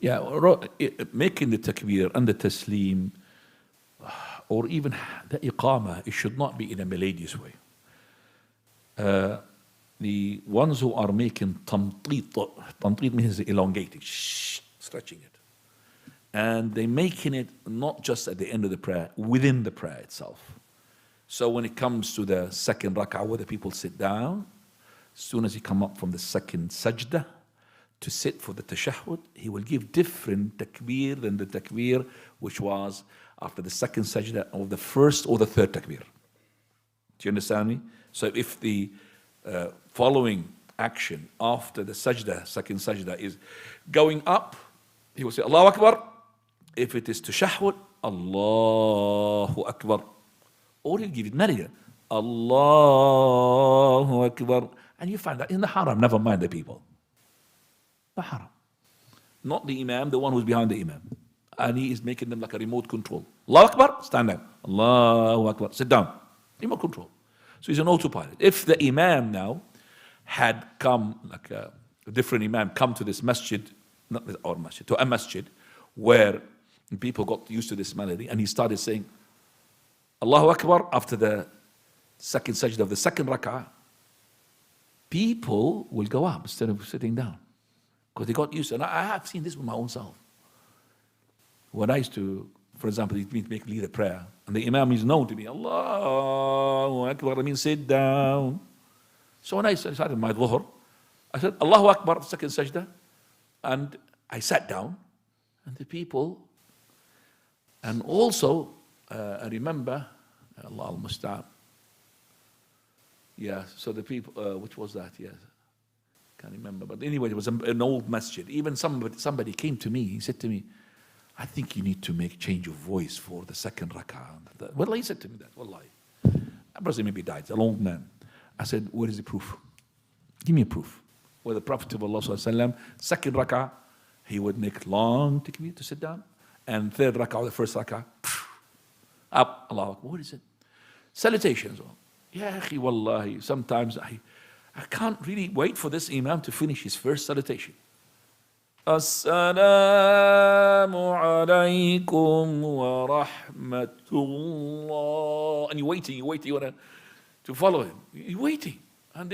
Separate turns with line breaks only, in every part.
Yeah, making the takbir and the taslim, or even the iqamah, it should not be in a melodious way. The ones who are making tamteet means elongating, stretching it. And they're making it not just at the end of the prayer, within the prayer itself. So when it comes to the second rak'ah where the people sit down, as soon as he come up from the second sajda to sit for the tashahhud, he will give different takbir than the takbir which was after the second sajda of the first or the third takbir. Do you understand me? So if the following action after the sajda, second sajda, is going up, he will say Allahu Akbar. If it is tashahhud, Allahu Akbar. Or he'll give it merrier, Allahu Akbar. And you find that in the haram, never mind the people. The haram. Not the imam, the one who's behind the imam. And he is making them like a remote control. Allahu Akbar, stand up. Allahu Akbar, sit down. Remote control. So he's an autopilot. If the imam now had come, like a different imam, come to this masjid, not our masjid, to a masjid, where people got used to this melody, and he started saying Allahu Akbar after the second sajda of the second rak'ah, people will go up instead of sitting down. Because they got used to it. And I have seen this with my own self. When I used to, for example, lead a prayer, and the imam is known to me, Allahu Akbar, I mean sit down. So when I started my dhuhr, I said Allahu Akbar, second sajda, and I sat down, and the people, and also I remember, Allah al-Musta'an, yeah, so the people, which was that, yes, can't remember, but anyway, it was an old masjid. Even somebody came to me, he said to me, I think you need to make change of voice for the second rak'ah. Well, he said to me that, wallahi. That person maybe died, an old man. I said, where is the proof? Give me a proof. Where the Prophet of Allah second rak'ah, he would make long takbir to sit down, and third rak'ah, the first rak'ah, up, Allah Akbar. What is it? Salutation as well. Yeah, akhi, wallahi, sometimes I can't really wait for this imam to finish his first salutation. As-salamu alaykum wa rahmatullah. And you're waiting, you want to follow him. You're waiting. And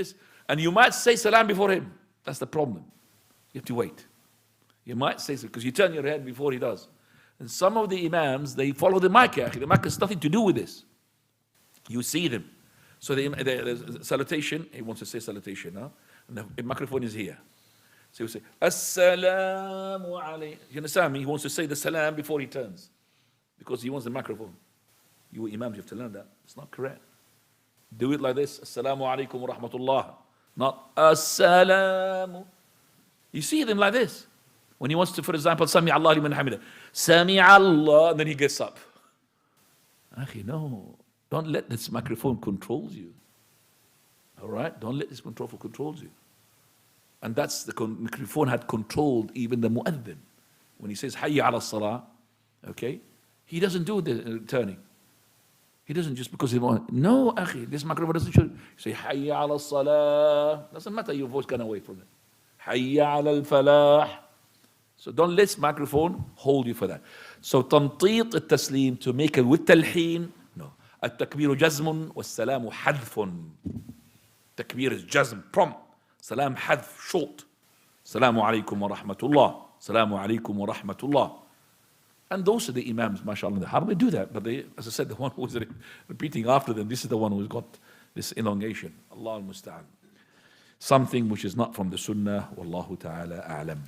you might say salam before him. That's the problem. You have to wait. You might say so, because you turn your head before he does. And some of the imams, they follow the mic. The mic has nothing to do with this. You see them. So the salutation, he wants to say salutation now, and the microphone is here. So he will say, Assalamu alaykum. You understand me? He wants to say the salam before he turns, because he wants the microphone. You imams, you have to learn that. It's not correct. Do it like this, Assalamu alaikum wa rahmatullah. Not Assalamu. You see them like this. When he wants to, for example, Sami Allah liman hamida. Sami Allah, and then he gets up. Akhi, no. Don't let this microphone control you. All right? Don't let this microphone control you. And that's the microphone had controlled even the mu'adhin. When he says, Hayya ala salah, okay? He doesn't do the turning. He doesn't just because he wants. No, akhi, this microphone doesn't show. You say, Hayya ala salah. Doesn't matter, your voice gone away from it. Hayya ala al-falah. So don't let this microphone hold you for that. So tamteet al-taslim, to make it with talheen, no. Al-takbiru jazmun, was-salamu hadfun. Takbir is jazm, prompt. Salam hadf, short. Salamu alaykum wa rahmatullah. Salamu alaykum wa rahmatullah. And those are the imams, mashallah, in the haram, they do that. But they, as I said, the one who was repeating after them, this is the one who's got this elongation. Allah al-Musta'an. Something which is not from the sunnah. Wallahu ta'ala a'lam.